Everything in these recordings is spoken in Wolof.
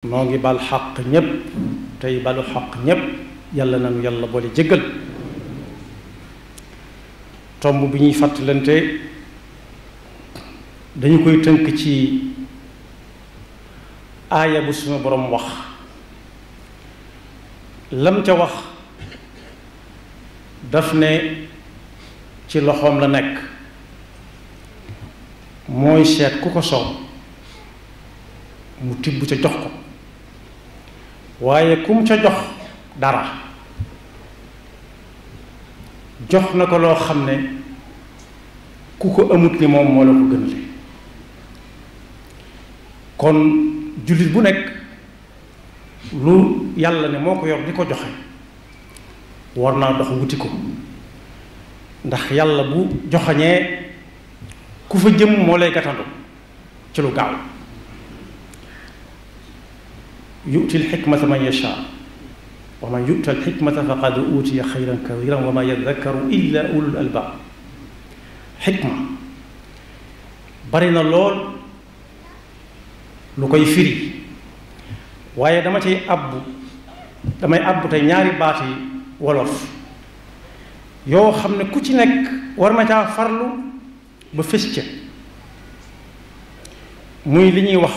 noo ngi bal xaq ñépp tey balu xaq ñépp yàlla nanu yàlla boole jéggal. tomb bi ñuy fàttalante dañu koy tënk ci aaya bu suñu boroom wax lam ca wax daf ne ci loxoom la nekk mooy seet ku ko soob mu tibb ca jox ko waaye kum ca jox dara jox na ko loo xam ne ku ko amut ni moom moo la ko gënale. kon jullit bu nekk lu yàlla ne moo ko yor di ko joxe war naa dox wuti ko ndax yàlla bu joxañee ku fa jëm moo lay gàttandu ci lu gaaw. yu'ti al-hikmata man yashaa wa man yu'ta al-hikmata faqad utiya xayran kathiran wa ma yadhakkaru illa ulul albaab. xikma bari na lool lu koy firi waaye damay àbbu tey ñaari baat yi wolof yoo xam ne ku ci nekk war na caa farlu ba fës ca muy li ñuy wax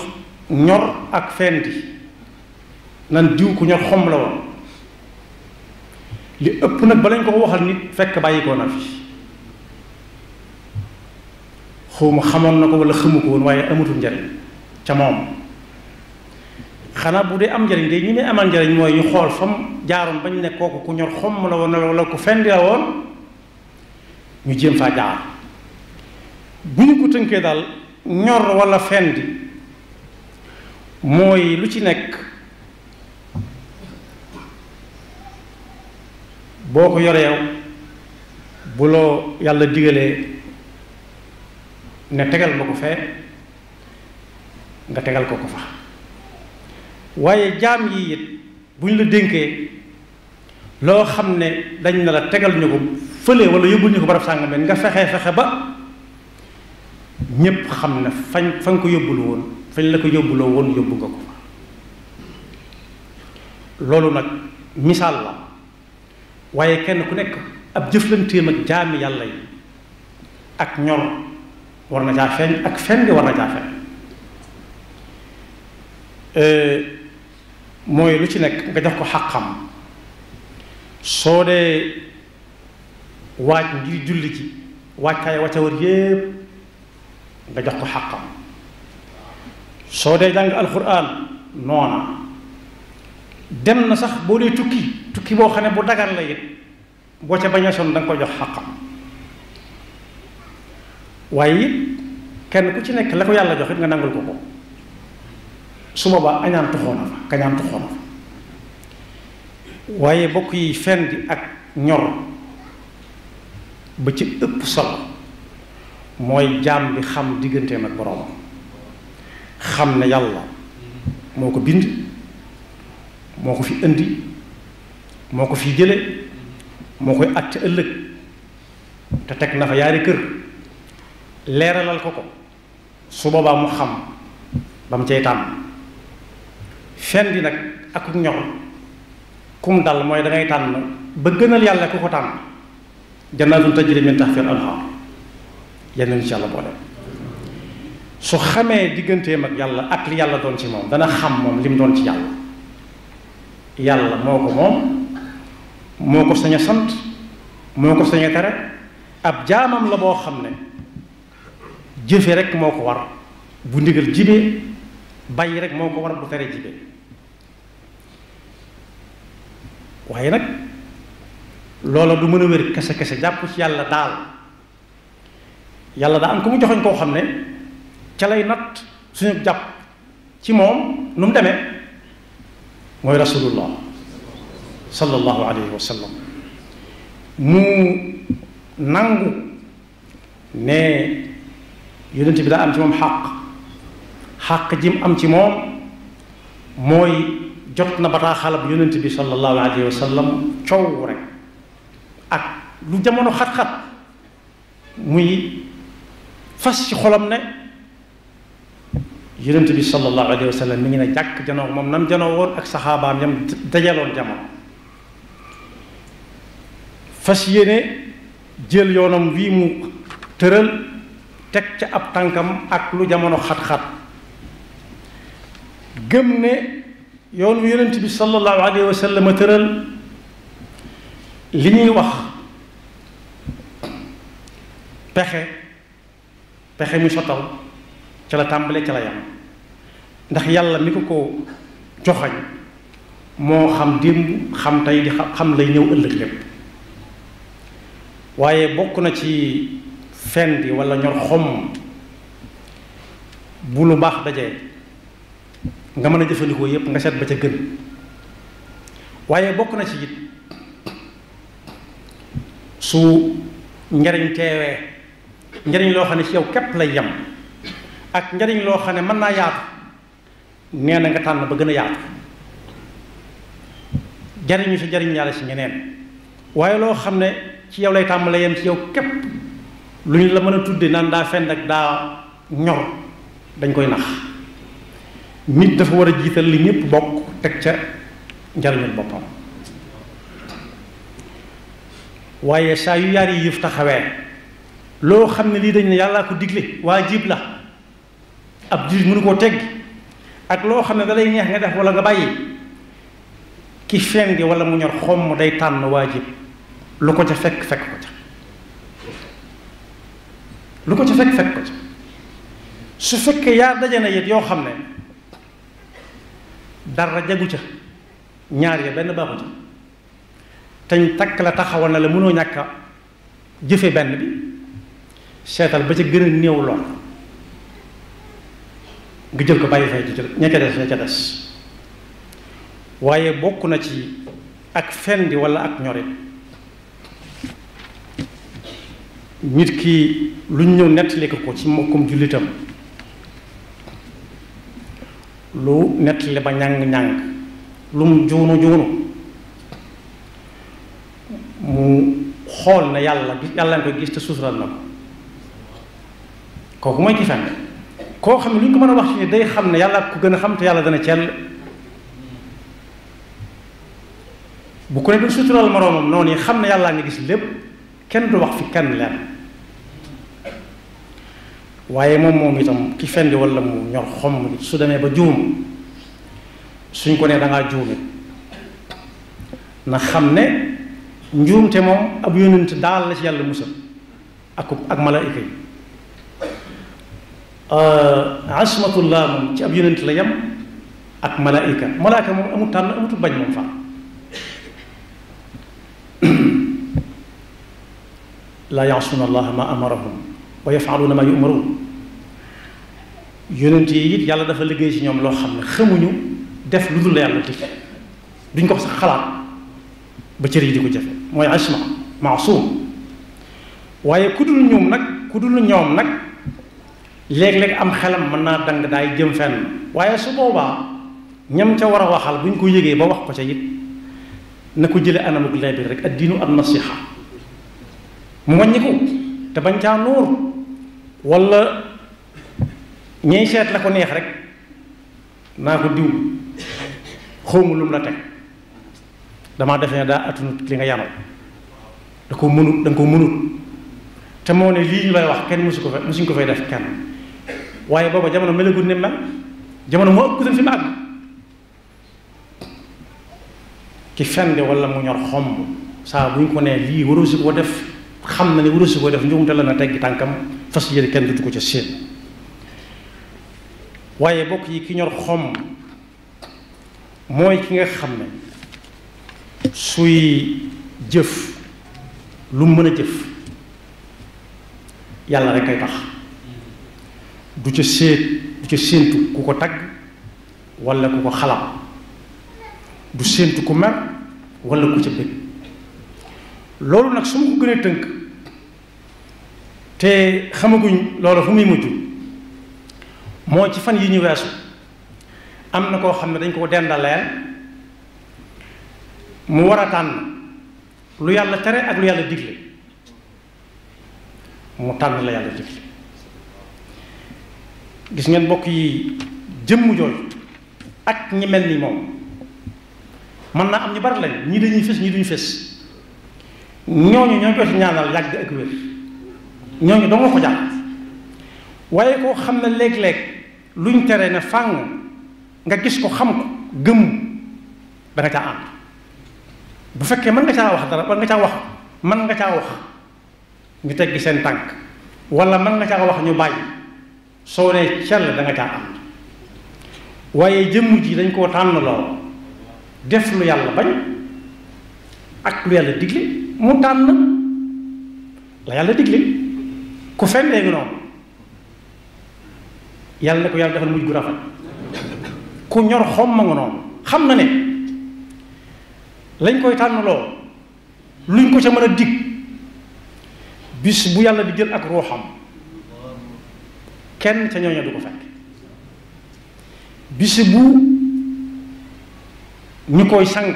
ñor ak fendi nan diw ku ñor xom la woon li ëpp nag ba lañ ko waxal nit fekk bàyyi ko na fi xawma xamoon na ko wala xamu ko woon waaye amatul njariñ ca moom. xanaa bu dee am njariñ de ñi may amal njariñ mooy ñu xool fam jaaroon bañ ne kooku ku ñor xomm la woon wala ku fendi la woon ñu jéem faa jaar. bu ñu ko tënkee daal ñor wala fendi mooy lu ci nekk boo ko yoreew bu loo yàlla digalee ne tegal ma ko fee nga tegal ko ko fa. waaye jaam yi it bu ñu la dénkee loo xam ne dañ na la tegal ñu ko fële wala yóbbul ñu ko barab sàngam nga fexe ba ñépp xam ne fa nga ko yóbbulu woon fañ la ko yóbbuloo woon yóbbu nga ko fa. loolu nag misaal la waaye kenn ku nekk ab jëflanteem ak jaami yàlla yi ak ñor war na caa feeñ ak fendi war na caa feeñ. mooy lu ci nekk nga jox ko xàqam soo dee waaj ngir julli ci waajtaay wacca war yépp nga jox ko xàqam soo dee jàng alxuraan noona dem na sax boo dee tukki boo xam ne bu dagan la it boo ca bañ a sonn da nga ko jox xàqam. waaye it kenn ku ci nekk la ko yàlla jox it nga nangul ko ko su boobaa añaan tuxoona fa kañaan tuxoona fa. waaye bokk yi fendi ak ñor ba ci ëpp solo mooy jaam bi xam digganteem ak boroomam xam ne yàlla moo ko bind moo ko fi indi moo ko fi jële moo koy àtte ëllëg te teg na fa yaari kër leeralal ko su boobaa mu xam ba mu cay tànn. fendi nag ak ñor kum dal mooy da ngay tànn ba gënal yàlla ku ko tànn jannaatun tajri min tahtiha al-anhaar yenn insha Allah boole. su xamee digganteem ak yàlla ak li yàlla doon ci moom dana xam moom li mu doon ci yàlla. yàlla moo ko moom moo ko sañ a sant moo ko sañ a tere ab jaamam la boo xam ne jëfe rek moo ko war bu ndigal jibee bàyyi rek moo ko war bu tere jibee. waaye nag loola du mën a wér kese jàpp ci yàlla daal yàlla daa am ko mu joxoñ koo xam ne ca lay natt suñu jàpp ci moom nu mu demee mooy rasulullah sallallahu alayhi wa sallam. mu nangu ne yonent bi daa am ci moom xàq ji mu am ci moom mooy jot na bataaxalab yonent bi sallallahu alayhi wa sallam coow rek ak lu jamono xat-xat muy fas ci xolam ne yonent bi sallallahu alayhi wa sallam mi ngi ne jàkk janoo moom nam janoo woon ak saxaabaam yam dajaloon jamono fas yéene jël yoonam wii mu tëral teg ca ab tànkam ak lu jamono xat-xat gëm ne yoon wi yonent bi sallallahu alayhi wa sallam tëral li ñuy wax pexe mu sottal ca la tàmbalee ca la yam ndax yàlla mi ko joxañ moo xam démb xam tey di xam lay ñëw ëllëg lépp waaye bokk na ci fendi wala ñor xomm bu lu baax dajee nga mën a jëfandikoo yépp nga seet ba ca gën waaye bokk na ci it su njariñ teewee njariñ loo xam ne ci yow képp lay yem ak njariñ loo xam ne mën naa yaatu nee na nga tànn ba gën a yaatu jariñu si jariñ yàlla si ñeneen waaye loo xam ne ci yow lay tàmbale yem ci yow képp lu ñu la mën a tudde naan daa fend ak daa ñor dañ koy nax nit dafa war a jiital li ñëpp bokk teg ca njariñul boppam waaye saa yu yaar yi yëf taxawee loo xam ne lii dañ ne yàllaa ko digle waajib la ab jullit mënu koo tegg ak loo xam ne da lay neex nga def wala nga bàyyi ki fendi wala mu ñor xomm day tànn waajib lu ko ca fekk ko ca lu ko ca fekk ko ca su fekkee yaa daje na yit yoo xam ne dara jagu ca ñaar ya benn baaxu ca teñ takk la taxawal na la mënoo ñàkk a jëfe benn bi seetal ba ca gën a néew lool nga jël ko bàyyi fay ci ña ca des waaye bokk na ci ak fendi wala ak ñorit nit ki lu ñu ñëw nettali ko ci mbokkum jullitam lu nettali ba ñàng-ñàng lu mu juunu mu xool na yàlla nga koy gis te suusural na ko kooku mooy ki fenn koo xam ne lu ñu ko mën a wax ci day xam ne yàlla ko gën a xam te yàlla dana cell bu ko ne du suutural moroomam noonu yi xam ne yàllaa nga gis lépp kenn du wax fi kenn leen waaye moom itam ki fendi wala mu ñor xomm su demee ba juum suñ ko nee dangaa juumit na xam ne njuumte moom ab yónent daal la ci yàlla musal ak malaayika yi asmatullah moom ci ab yónent la yem ak malaayika moom amut tànn amutul bañ moom fa laa yaasuuna allaha ma amarahum wa yafaluuna ma yumaruun yónent yi it yàlla dafa liggéey ci ñoom loo xam ne xamuñu def lu dul la yàlla dig duñ ko sax xalaat ba cër yi di ko jëfe mooy asma maasum waaye ku dul ñoom nag léeg-léeg am xelam mën naa dang daay jëm fenn waaye su boobaa ñam ca war a waxal bu ñu ko yëgee ba wax ko ca it na ko jële anamuk leebir rek ad diinu an nasiha mu wàññi ko te bañ caa nuur wala ñey seet la ko neex rek naa ko diw xawma lu mu la teg damaa defe ne daa attunut li nga yanal da ko mënut te moo ne lii ñu lay wax kenn musuñ ko fay def kenn waaye booba jamono melagul ne mel jamono moo ëpp fi mu àgg ki fende wala mu ñor xomb saa bu ñu ko nee lii waroo si ko def xam na ne waroo si ko def njuumte la na teggi tànkam fas yéene kenn dutu ko ca séen waaye bokk yi ki ñor xomb mooy ki nga xam ne suy jëf lu mu mën a jëf yàlla rek kay tax du ca séentu ku ko tagg wala ku ko xalaat du séentu ku mer wala ku ca bëgg loolu nag su ma ko gënee tënk te xamaguñ loolu fu muy mujj moo ci fan yi ñu weesu am na koo xam ne dañ ko dendaleel mu war a tànn lu yàlla tere ak lu yàlla digle mu tànn la yàlla digle gis ngeen bokk yi jëmm jooju ak ñi mel ni moom mën naa am ñu bari lañ ñii dañuy fés ñii duñu fés ñooñu ñoo jot ñaanal yàgg ak wér ñooñu doo nga ko jàpp waaye koo xam ne léeg-léeg luñ tere ne fàng nga gis ko xam ko gëm da nga caa ànd bu fekkee mën nga caa wax dara mën nga caa wax mën nga caa wax ñu teggi seen tànk wala mën nga caa wax ñu bàyyi soo nee cell da nga caa ànd waaye jëmm ji dañ koo tànn lool def lu yàlla bañ ak lu yàlla digle mu tànn la yàlla digle ku fendee ngi noonu yàlla ne ko yàlla defal mujj gu rafet ku ñor xom ma nga noonu xam na ne lañ koy tànn lool luñ ko ca mën a dig bis bu yàlla di jël ak ruuxam kenn ca ñooña du ko fekk bis bu ñu koy sang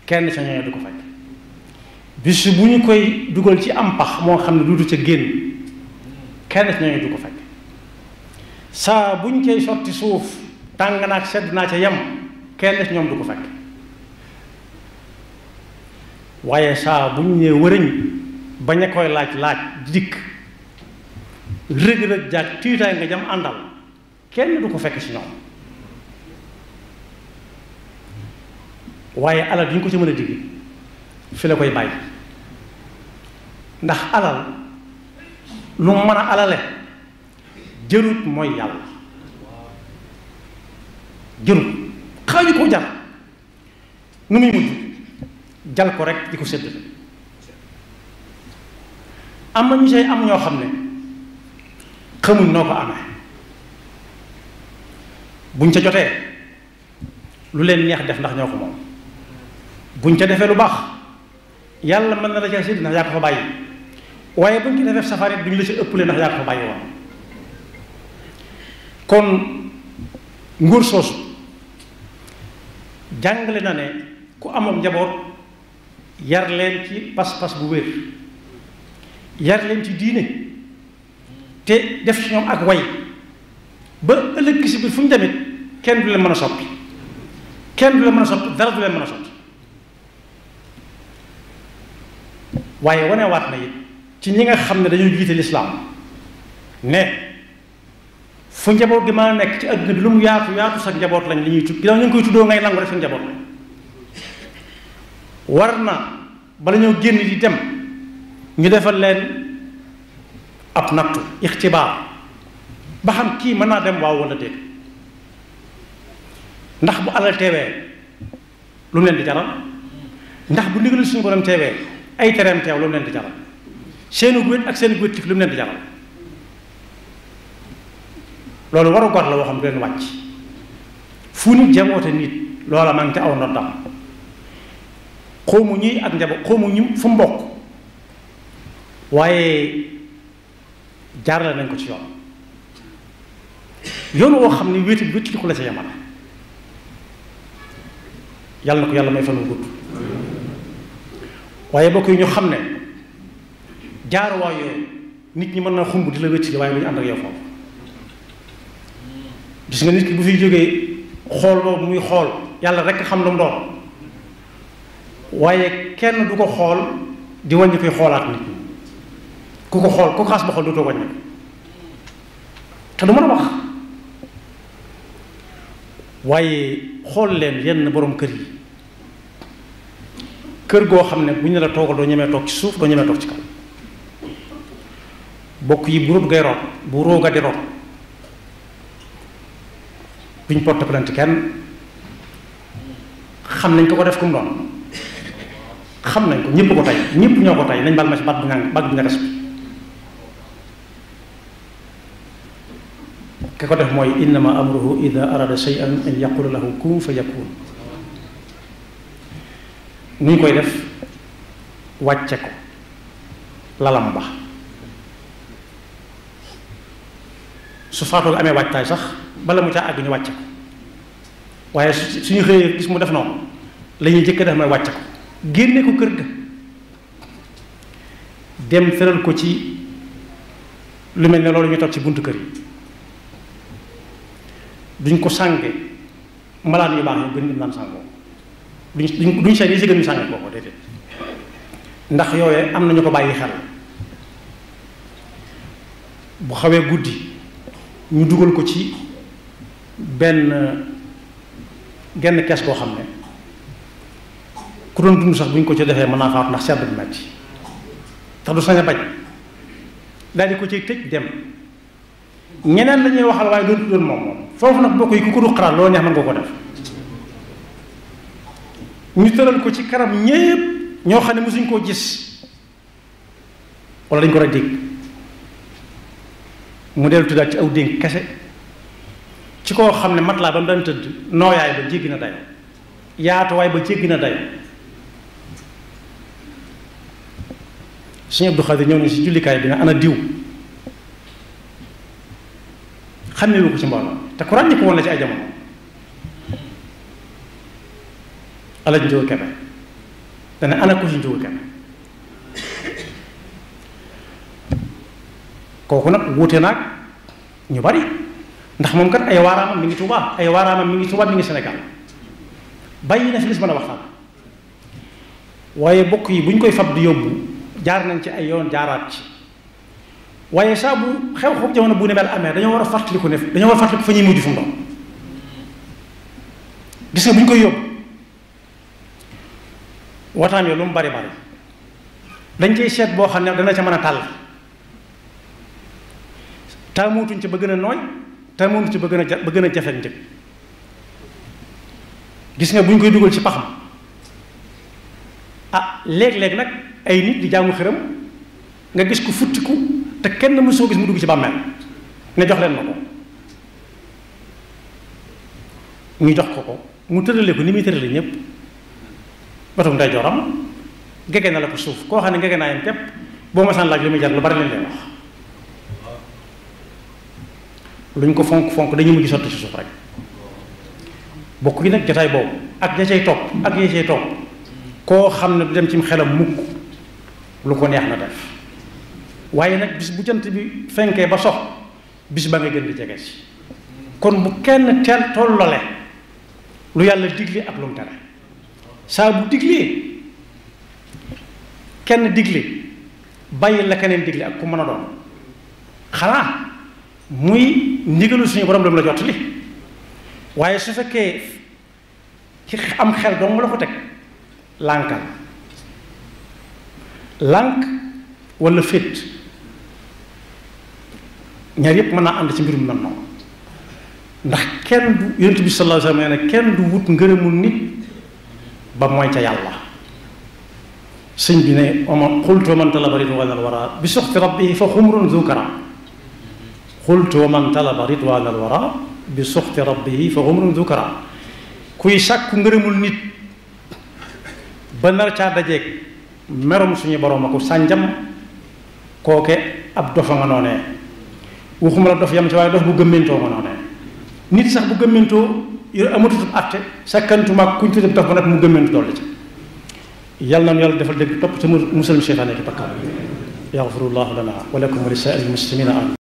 kenn ca ñooña du ko fekk bis bu ñu koy dugal ci am pax moo xam ne duutu ca génn kenn ca ñooña du ko fekk saa buñ koy sotti suuf tàng naag sedd naa ca yem kenn ci ñoom du ko fekk waaye saa bu ñu ñëwee wërëñ bañ a koy laaj dikk rëg-rëg jaag tiitaay nga jam àndal kenn du ko fekk ci ñoom waaye alal du ñu ko ci mën a digg fi la koy bàyyi ndax alal lu mu mën a alale jërut mooy yàlla jërut xaaju ko jar nu muy mujj jal ko rek di ko séddale am na ñu say am ñoo xam ne xamuñ noo ko amee buñ ca jotee lu leen neex def ndax ñoo ko moom buñ ca defee lu baax yàlla mën na la ca sédd ndax yaa ko fa bàyyi waaye buñ ci defee safari duñ la ci ëppale ndax yaa ko fa bàyyi woon kon nguur soosu jàngale na ne ku amoon njaboot yar leen ci pas-pas bu wér yar leen ci diine te def ci ñoom ak way ba ëllëg si biir fu ñu demit kenn du leen mën a soppi kenn du leen mën a soppi dara du leen mën a soppi waaye wanewaat na it ci ñi nga xam ne dañoo jiite lislaam ne fu njaboot gi mën a nekk ci adduna bi lu mu yaatu yaatu sa njaboot lañ li ñuy tudd ginnaaw ñu ngi koy tuddoo ngay nangu rek sa njaboot lañ war na bala ñoo génn di dem ñu defal leen ab nattu ixtibaar ba xam kii mën naa dem waaw wala déet ndax bu alal teewee lu mu leen di jaral ndax bu ndigal suñu borom teewee ay tereem teew lu mu leen di jaral seenu wét ak seenu wéttif lu mu leen di jaral loolu waru gor la woo xam du leen wàcc fu nit jaboote nit loola maa ngi te aw ndoddam xawmu ñuy ak njaboot xawmu ñu fu mbokk waaye jaarale nañ ko ci yoon woo xam ne wéeti li ko la ca yemale yàlla na ko yàlla may fan wu gudd waaye bokk yi ñu xam ne jaaruwaay yooyu nit ñi mën na xumb di la wétti waaye lu ñu ànd ak yow foofu gis nga nit ki bu fiy jógee xool boobu muy xool yàlla rekk xam lu mu doon waaye kenn du ko xool di wàññi koy xoolaat nit ñi ku ko xool ku xas ba xool dootoo wàññi te du mën a wax waaye xool leen yenn borom kër yi kër goo xam ne bu ñu la toogal doo ñemee toog ci suuf doo ñemee toog ci kaw bokk yi bu rut ngay root bu rooga di root duñ porte plainte kenn xam nañ ko def ku mu doon xam nañ ko ñëpp ko tey ñëpp ñoo ko tey nañ bal ma ci baat bu ñagas bi ki ko def mooy innama amruhu ida arada shay'an an yaqula lahu kun fa yakun nu ñu koy def wàcce ko lalam ba su faatoo amee wàccaay sax bala mu caa àgg ñu wàcce ko waaye suñu xëyee gis mu def noonu la ñuy jëkk def mooy wàcce ko génne ko kër ga dem feral ko ci lu mel ne loolu ñu toog ci buntu kër yi duñ ko sànge malaan yu baax yu gën ñu naan sàngoo duñ seet yi si gën ñu sànge kooko déedéet ndax yooyee am nañu ko bàyyi xel bu xawee guddi ñu dugal ko ci genn kees boo xam ne ku doon dund sax bu ñu ko ci defee mën naa faatu ndax sedd bu metti tax du sañ a bañ daal di ko ci tëj dem ñeneen la ñuy waxal waaye doon moom foofu nag bokk yi ku ko du xalaat loolu neex mën nga ko def ñu tëral ko ci kanam ñépp ñoo xam ne mosuñ koo gis wala dañ ko war a dégg mu dellu tuddaat ci aw dénk kese ci koo xam ne matelas ba mu daan tëdd nooyaay ba jéggi na dayo yaatuwaay ba jéggi na dayo Sëñ Abdou Khadir ñëw nañ si jullikaay bi ne ana diw xàmmee wu ko ci mbooloo te ku ràññi ko woon la ci ay jamono Alaaji Njóogu Kebe dana ana ko si Njóogu Kebe kooku nag wuute naag ñu bari ndax moom kat ay waaraamam mi ngi Tuubaa mi ngi Sénégal bàyyi na fi lis mën a waxtaan waaye bokk yi bu ñu koy fab di yóbbu jaar nañ ci ay yoon jaaraat ci waaye saa bu xew-xew jamono bu ne mel amee dañoo war a fàttaliku fa ñuy mujj fu mu doon gis nga bu ñu koy yóbbu waxtaan yoo lu mu bari bari dañ cay seet boo xam ne dana ca mën a tàll taamutuñ ca ba gën a nooy taamutuñ ca ba gën a jafe njëg gis nga bu ñu koy dugal ci pax ma léeg-léeg nag ay nit di jaamu xërëm nga gis ko futtiku te kenn mu soo gis mu dugg ci bàmmeel ne jox leen ma ko ñu jox ko mu tërale ko ni muy tërale ñépp batum nday joram gege na la ko suuf koo xam ne gege naa yam képp boo ma saan laaj li muy jar lu bari leen leen wax luñ ko fonk dañuy mujj sotti ci suuf rek bokk gi nag jotaay boobu ak ña cay topp koo xam ne du dem ci xelam mukk lu ko neex na def waaye nag bis bu jant bi fenkee ba sox bis ba nga gën di jege si kon bu kenn teel tollole lu yàlla digle ak lu mu tere saa bu diglee kenn digle bàyyi la keneen digle ak ku mën a doon xanaa muy ndigalu suñu borom dam la jot li waaye su fekkee ci am xel dong la ko teg lànkal lànk walla féet ñaar yépp mën naa ànd ci mbirum mel noonu ndax kenn du yonent bi sallallahu alayhi wa sallam nee na kenn du wut ngërëmul nit ba mooy ca yàlla sëñ bi ne xultu man talaba ridwaanal wara bi suxti rabbihi fa xumrun zukara xultu man talaba ridwaanal wara bi suxti rabbihi fa xumrun zukara kuy sàkku ngërëmul nit ba nar caa dajeeg merom suñu borom ako sànjam kooke ab dofa nga noonee waxuma la dof yam ci waaye dof bu gëmmentoo nga noonee nit sax bu gëmmentoo yow amatutub àtte sakkantumaag kuñ tuddee dof ba nag mu gëmmentu dolli ci yàlla na yàlla defal dégg topp te musal seytaane ki bakkaar yaxfirullahu lana wa lakum wa li saa'iril muslimina amin